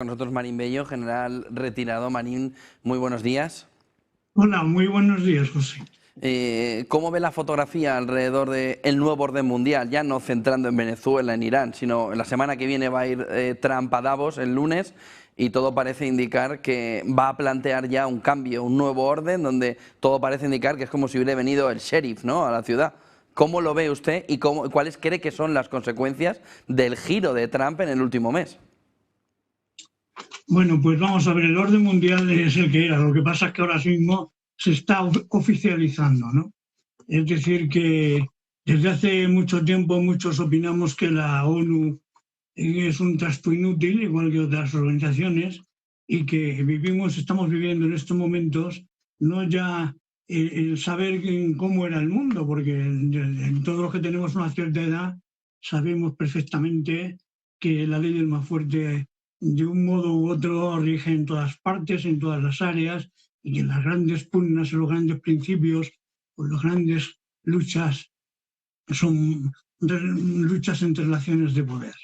Con nosotros Marín Bello, general retirado. Marín, muy buenos días. Hola, muy buenos días, José. ¿Cómo ve la fotografía alrededor del nuevo orden mundial? Ya no centrando en Venezuela, en Irán, sino la semana que viene va a ir Trump a Davos el lunes y todo parece indicar que va a plantear ya un cambio, un nuevo orden donde todo parece indicar que es como si hubiera venido el sheriff, ¿no?, a la ciudad. ¿Cómo lo ve usted y cuáles cree que son las consecuencias del giro de Trump en el último mes? Bueno, pues vamos a ver, el orden mundial es el que era. Lo que pasa es que ahora mismo se está oficializando, ¿no? Es decir, que desde hace mucho tiempo muchos opinamos que la ONU es un trasto inútil, igual que otras organizaciones, y que estamos viviendo en estos momentos no ya el saber cómo era el mundo, porque en todos los que tenemos una cierta edad sabemos perfectamente que la ley del más fuerte de un modo u otro rige en todas partes, en todas las áreas, y que las grandes pugnas, los grandes principios, o las grandes luchas son luchas entre relaciones de poder.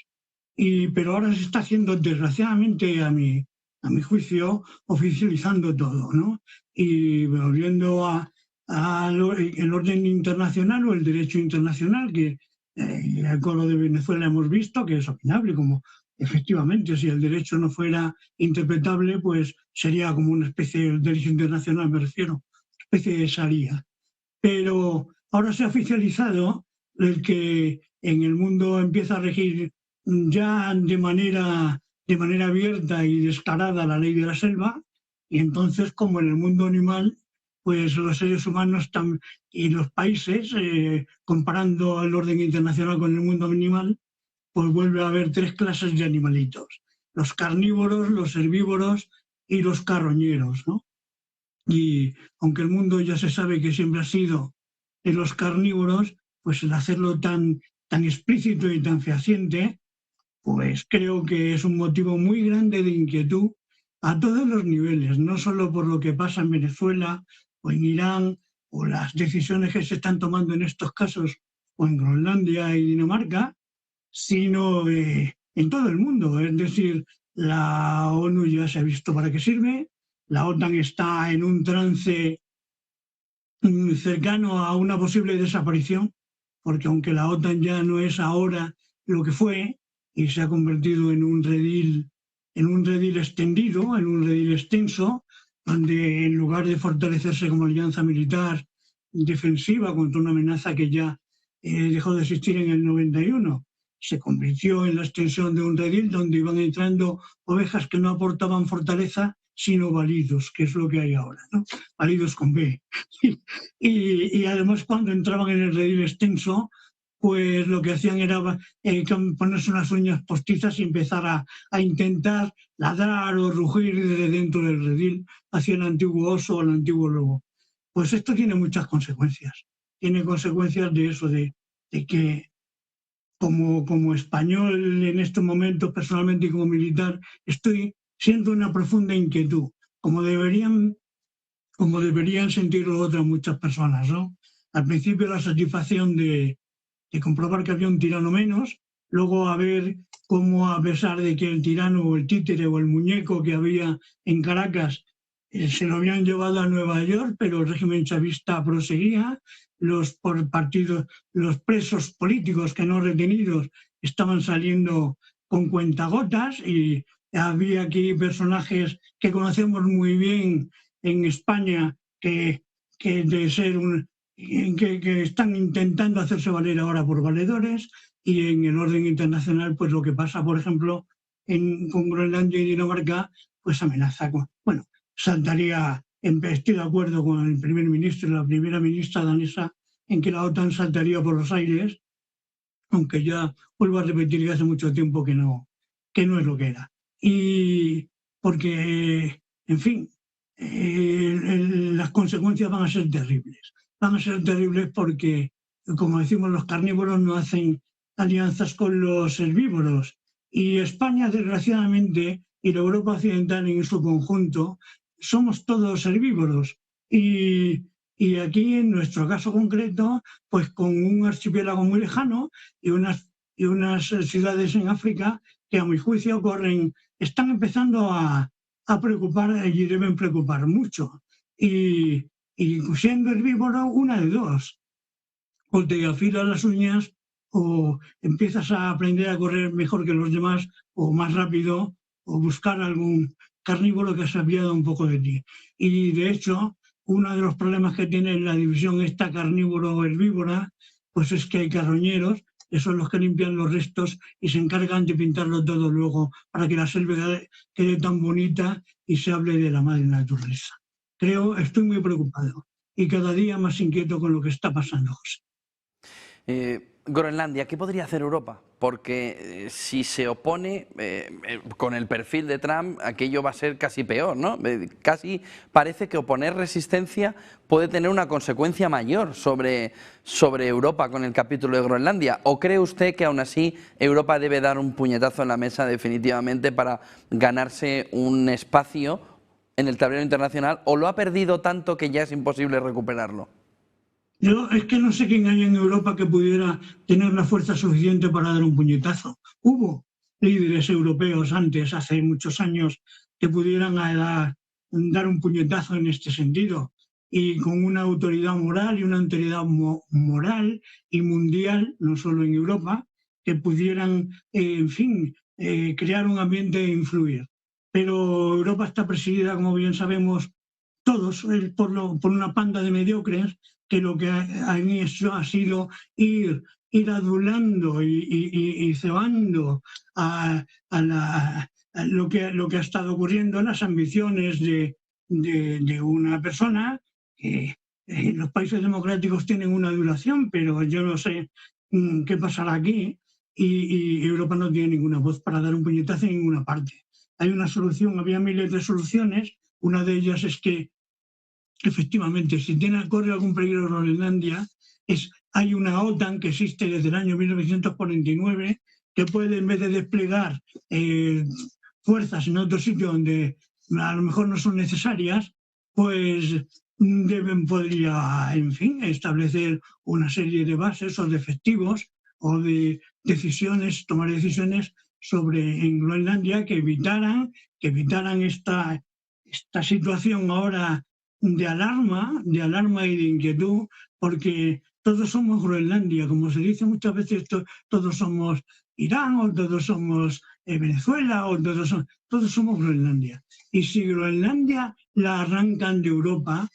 Pero ahora se está haciendo, desgraciadamente, a mi juicio, oficializando todo, ¿no? Y volviendo el orden internacional o el derecho internacional, que con lo de Venezuela hemos visto que es opinable, como efectivamente si el derecho no fuera interpretable, pues sería como una especie de derecho internacional, me refiero, especie de sharia. Pero ahora se ha oficializado el que en el mundo empieza a regir ya de manera abierta y descarada la ley de la selva, y entonces, como en el mundo animal, pues los seres humanos y los países, comparando el orden internacional con el mundo animal, pues vuelve a haber tres clases de animalitos: los carnívoros, los herbívoros y los carroñeros, ¿no? Y aunque el mundo ya se sabe que siempre ha sido de los carnívoros, pues el hacerlo tan explícito y tan fehaciente, pues creo que es un motivo muy grande de inquietud a todos los niveles, no solo por lo que pasa en Venezuela o en Irán o las decisiones que se están tomando en estos casos o en Groenlandia y Dinamarca, sino en todo el mundo. Es decir, la ONU ya se ha visto para qué sirve, la OTAN está en un trance cercano a una posible desaparición, porque aunque la OTAN ya no es ahora lo que fue y se ha convertido en un redil extendido, en un redil extenso, donde en lugar de fortalecerse como alianza militar defensiva contra una amenaza que ya dejó de existir en el 91, se convirtió en la extensión de un redil donde iban entrando ovejas que no aportaban fortaleza, sino balidos, que es lo que hay ahora, ¿no? Balidos con B. Y además, cuando entraban en el redil extenso, pues lo que hacían era ponerse unas uñas postizas y empezar a intentar ladrar o rugir desde dentro del redil hacia el antiguo oso o el antiguo lobo. Pues esto tiene muchas consecuencias. Tiene consecuencias de eso, de que como español en estos momentos, personalmente y como militar, siento una profunda inquietud, como deberían sentirlo otras muchas personas, ¿no? Al principio la satisfacción de comprobar que había un tirano menos, luego a ver cómo, a pesar de que el tirano o el títere o el muñeco que había en Caracas se lo habían llevado a Nueva York, pero el régimen chavista proseguía, los presos políticos que no retenidos estaban saliendo con cuentagotas, y había aquí personajes que conocemos muy bien en España que de ser que están intentando hacerse valer ahora por valedores, y en el orden internacional, pues lo que pasa, por ejemplo, con Groenlandia y Dinamarca, pues amenaza bueno, estoy de acuerdo con el primer ministro y la primera ministra danesa en que la OTAN saltaría por los aires, aunque ya vuelvo a repetir que hace mucho tiempo que no es lo que era. Y porque, en fin, las consecuencias van a ser terribles. Van a ser terribles porque, como decimos, los carnívoros no hacen alianzas con los herbívoros. Y España, desgraciadamente, y la Europa occidental en su conjunto, somos todos herbívoros. Y aquí, en nuestro caso concreto, pues con un archipiélago muy lejano y unas ciudades en África que, a mi juicio, corren están empezando a preocupar y deben preocupar mucho. Y siendo herbívoro, una de dos: o te afilas las uñas o empiezas a aprender a correr mejor que los demás o más rápido, o buscar algún carnívoro que se apiade un poco de ti. Y de hecho, uno de los problemas que tiene la división esta carnívoro-herbívora, pues es que hay carroñeros, que son los que limpian los restos y se encargan de pintarlo todo luego para que la selva quede tan bonita y se hable de la madre naturaleza. Estoy muy preocupado y cada día más inquieto con lo que está pasando, José. Groenlandia, ¿qué podría hacer Europa? Porque si se opone con el perfil de Trump, aquello va a ser casi peor, ¿no? Casi parece que oponer resistencia puede tener una consecuencia mayor sobre Europa con el capítulo de Groenlandia. ¿O cree usted que aún así Europa debe dar un puñetazo en la mesa definitivamente para ganarse un espacio en el tablero internacional, o lo ha perdido tanto que ya es imposible recuperarlo? Yo es que no sé quién hay en Europa que pudiera tener la fuerza suficiente para dar un puñetazo. Hubo líderes europeos antes, hace muchos años, que pudieran dar un puñetazo en este sentido, y con una autoridad moral y una autoridad moral y mundial, no solo en Europa, que pudieran, en fin, crear un ambiente e influir. Pero Europa está presidida, como bien sabemos todos, por una panda de mediocres que lo que han hecho ha sido ir adulando y cebando a lo que ha estado ocurriendo, las ambiciones de una persona que los países democráticos tienen una duración, pero yo no sé qué pasará aquí, y Europa no tiene ninguna voz para dar un puñetazo en ninguna parte. Hay una solución, había miles de soluciones, una de ellas es que efectivamente, si corre algún peligro Groenlandia, hay una OTAN que existe desde el año 1949 que puede, en vez de desplegar fuerzas en otro sitio donde a lo mejor no son necesarias, pues podría, en fin, establecer una serie de bases o de efectivos o de decisiones, tomar decisiones en Groenlandia que evitaran esta situación ahora de alarma y de inquietud, porque todos somos Groenlandia, como se dice muchas veces, todos somos Irán, o todos somos Venezuela, o todos somos Groenlandia. Y si Groenlandia la arrancan de Europa,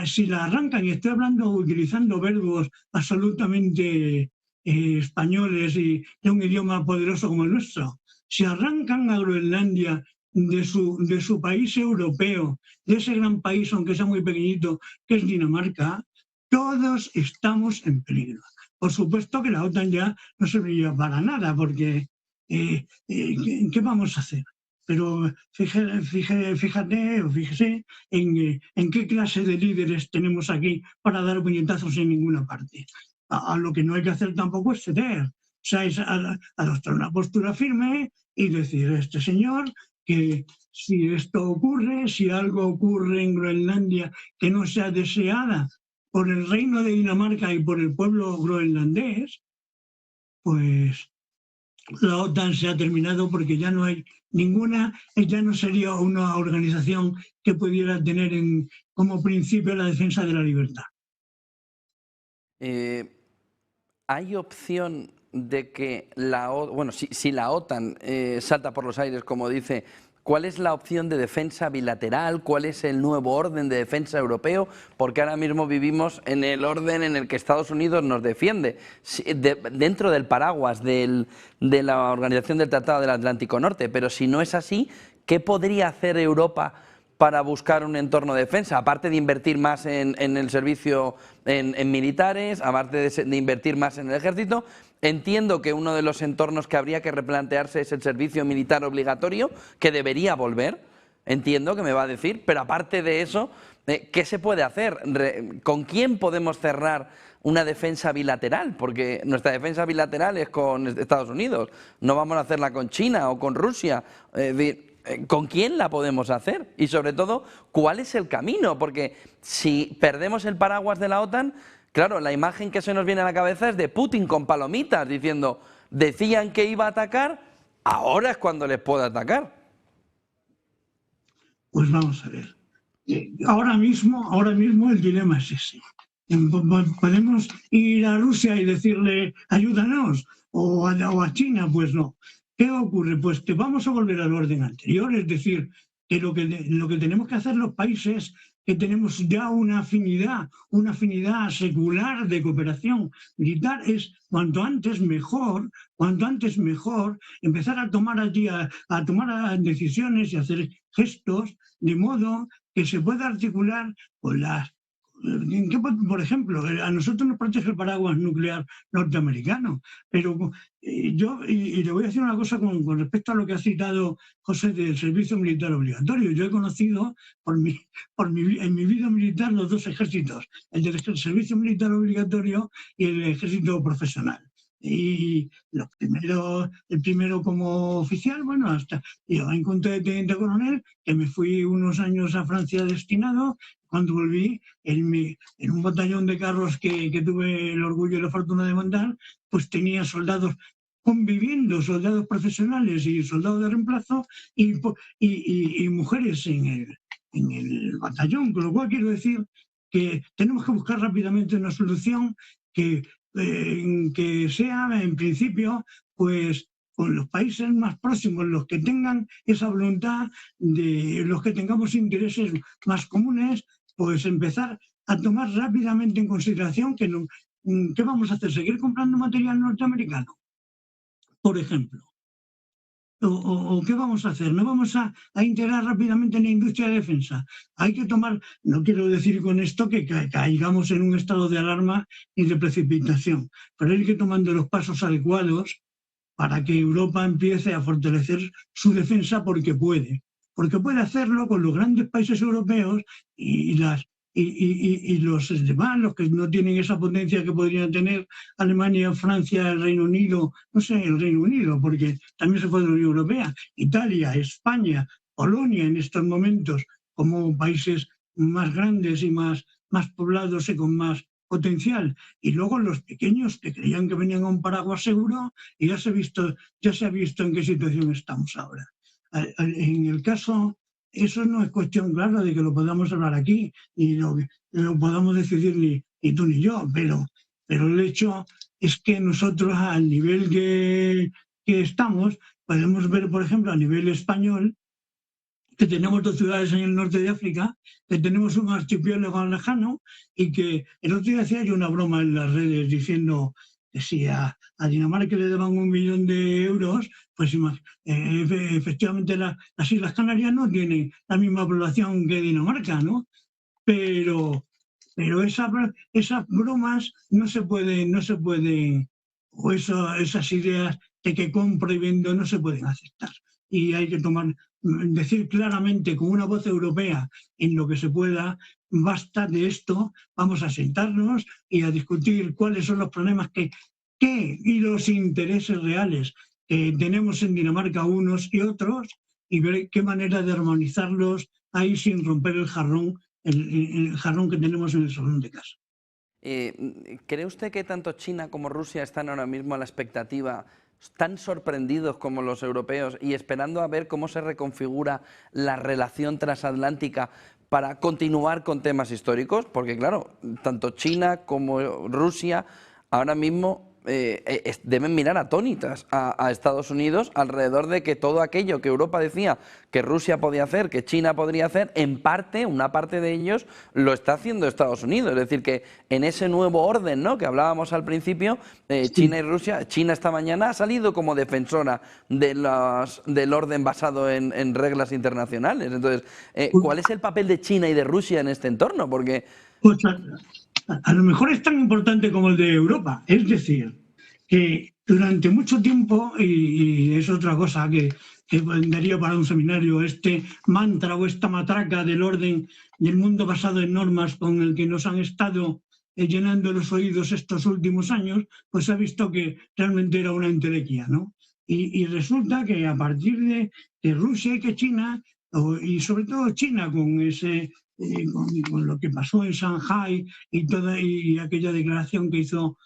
si la arrancan, y estoy utilizando verbos absolutamente españoles y de un idioma poderoso como el nuestro, si arrancan a Groenlandia de su país europeo, de ese gran país, aunque sea muy pequeñito, que es Dinamarca, todos estamos en peligro. Por supuesto que la OTAN ya no serviría para nada, porque ¿qué vamos a hacer? Pero fíjese en qué clase de líderes tenemos aquí para dar puñetazos en ninguna parte. A lo que no hay que hacer tampoco es ceder, o sea, es adoptar una postura firme y decir a este señor que si esto ocurre, si algo ocurre en Groenlandia que no sea deseada por el reino de Dinamarca y por el pueblo groenlandés, pues la OTAN se ha terminado, porque ya no hay ninguna, ya no sería una organización que pudiera tener como principio la defensa de la libertad. ¿Hay opción de que si la OTAN salta por los aires, como dice, cuál es la opción de defensa bilateral? ¿Cuál es el nuevo orden de defensa europeo? Porque ahora mismo vivimos en el orden en el que Estados Unidos nos defiende, dentro del paraguas de la Organización del Tratado del Atlántico Norte. Pero si no es así, ¿qué podría hacer Europa para buscar un entorno de defensa, aparte de invertir más en el servicio en militares, aparte de invertir más en el ejército? Entiendo que uno de los entornos que habría que replantearse es el servicio militar obligatorio, que debería volver, entiendo que me va a decir, pero aparte de eso, ¿qué se puede hacer? ¿Con quién podemos cerrar una defensa bilateral? Porque nuestra defensa bilateral es con Estados Unidos, no vamos a hacerla con China o con Rusia. ¿Con quién la podemos hacer? Y sobre todo, ¿cuál es el camino? Porque si perdemos el paraguas de la OTAN, claro, la imagen que se nos viene a la cabeza es de Putin con palomitas diciendo, decían que iba a atacar ahora es cuando les puede atacar. Pues vamos a ver. Ahora mismo el dilema es ese. ¿Podemos ir a Rusia y decirle ayúdanos? ¿O a China? Pues no. ¿Qué ocurre? Pues que vamos a volver al orden anterior, es decir, que lo que tenemos que hacer los países que tenemos ya una afinidad secular de cooperación militar es cuanto antes mejor, empezar a tomar allí, a tomar decisiones y hacer gestos de modo que se pueda articular con las... Por ejemplo, a nosotros nos protege el paraguas nuclear norteamericano, pero y le voy a decir una cosa con respecto a lo que ha citado José del servicio militar obligatorio. Yo he conocido en mi vida militar los dos ejércitos, el del servicio militar obligatorio y el ejército profesional. Y el primero como oficial, bueno, hasta yo encontré de teniente coronel, que me fui unos años a Francia destinado. Cuando volví, en un batallón de carros que tuve el orgullo y la fortuna de mandar, pues tenía soldados conviviendo, soldados profesionales y soldados de reemplazo, y mujeres en el batallón, con lo cual quiero decir que tenemos que buscar rápidamente una solución que sea, en principio, pues con los países más próximos, los que tengan esa voluntad, de los que tengamos intereses más comunes, pues empezar a tomar rápidamente en consideración que ¿qué vamos a hacer? ¿Seguir comprando material norteamericano, por ejemplo? ¿O qué vamos a hacer? ¿No vamos a integrar rápidamente en la industria de defensa? Hay que tomar, no quiero decir con esto que caigamos en un estado de alarma y de precipitación, pero hay que ir tomando los pasos adecuados para que Europa empiece a fortalecer su defensa porque puede hacerlo con los grandes países europeos y los demás, los que no tienen esa potencia que podrían tener Alemania, Francia, el Reino Unido, no sé, el Reino Unido, porque también se fue de la Unión Europea, Italia, España, Polonia en estos momentos, como países más grandes y más poblados y con más potencial. Y luego los pequeños que creían que venían a un paraguas seguro, y ya se ha visto en qué situación estamos ahora. En el caso, eso no es cuestión, claro, de que lo podamos hablar aquí y lo podamos decidir ni tú ni yo, pero el hecho es que nosotros, al nivel que estamos, podemos ver, por ejemplo, a nivel español, que tenemos dos ciudades en el norte de África, que tenemos un archipiélago lejano, y que el otro día hacía yo una broma en las redes diciendo que si a Dinamarca le daban 1 millón de euros, pues efectivamente las Islas Canarias no tienen la misma población que Dinamarca, ¿no? Pero esas bromas no se pueden, o esas ideas de que compro y vendo no se pueden aceptar. Y hay que decir claramente con una voz europea en lo que se pueda, basta de esto, vamos a sentarnos y a discutir cuáles son los problemas y los intereses reales que tenemos en Dinamarca unos y otros, y ver qué manera de armonizarlos ahí sin romper el jarrón que tenemos en el salón de casa. ¿Cree usted que tanto China como Rusia están ahora mismo a la expectativa, tan sorprendidos como los europeos y esperando a ver cómo se reconfigura la relación transatlántica para continuar con temas históricos? Porque claro, tanto China como Rusia ahora mismo deben mirar atónitas a Estados Unidos alrededor de que todo aquello que Europa decía que Rusia podía hacer, que China podría hacer, en parte, una parte de ellos lo está haciendo Estados Unidos. Es decir, que en ese nuevo orden, ¿no?, que hablábamos al principio, China y Rusia, China esta mañana ha salido como defensora del orden basado en reglas internacionales. Entonces, ¿cuál es el papel de China y de Rusia en este entorno? Porque... Pues a lo mejor es tan importante como el de Europa. Es decir, que durante mucho tiempo, y es otra cosa que daría para un seminario, este mantra o esta matraca del orden del mundo basado en normas con el que nos han estado llenando los oídos estos últimos años, pues se ha visto que realmente era una entelequia, ¿no? Y resulta que a partir de Rusia y que China, y sobre todo China con ese... con lo que pasó en Shanghái y aquella declaración que hizo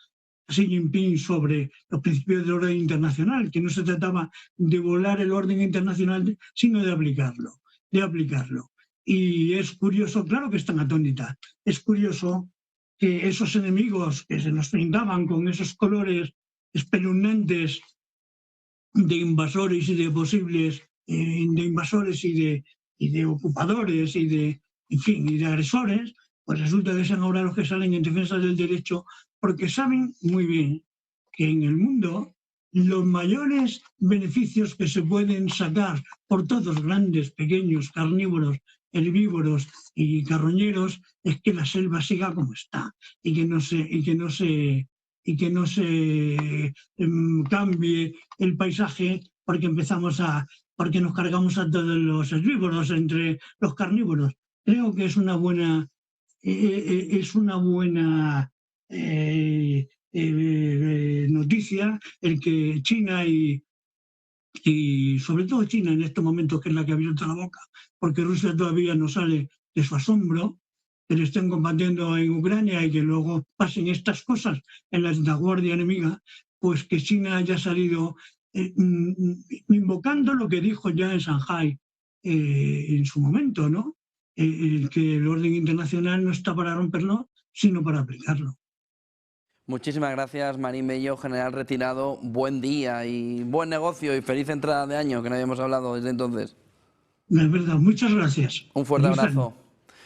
Xi Jinping sobre los principios del orden internacional, que no se trataba de volar el orden internacional, sino de aplicarlo, de aplicarlo. Y es curioso, claro que están atónitas, es curioso que esos enemigos que se nos pintaban con esos colores espeluznantes de invasores y de posibles de invasores y de ocupadores y de, en fin, y de agresores, pues resulta que son ahora los que salen en defensa del derecho, porque saben muy bien que en el mundo los mayores beneficios que se pueden sacar por todos, grandes, pequeños, carnívoros, herbívoros y carroñeros, es que la selva siga como está y que no se cambie el paisaje porque nos cargamos a todos los herbívoros entre los carnívoros. Creo que es una buena noticia el que China y sobre todo China en estos momentos, que es la que ha abierto la boca, porque Rusia todavía no sale de su asombro, que le estén combatiendo en Ucrania y que luego pasen estas cosas en la retaguardia enemiga, pues que China haya salido invocando lo que dijo ya en Shanghái en su momento, ¿no? Que el orden internacional no está para romperlo, sino para aplicarlo. Muchísimas gracias, Marín Bello, general retirado. Buen día y buen negocio y feliz entrada de año, que no habíamos hablado desde entonces. Es verdad, muchas gracias. Un fuerte Feliz año. abrazo.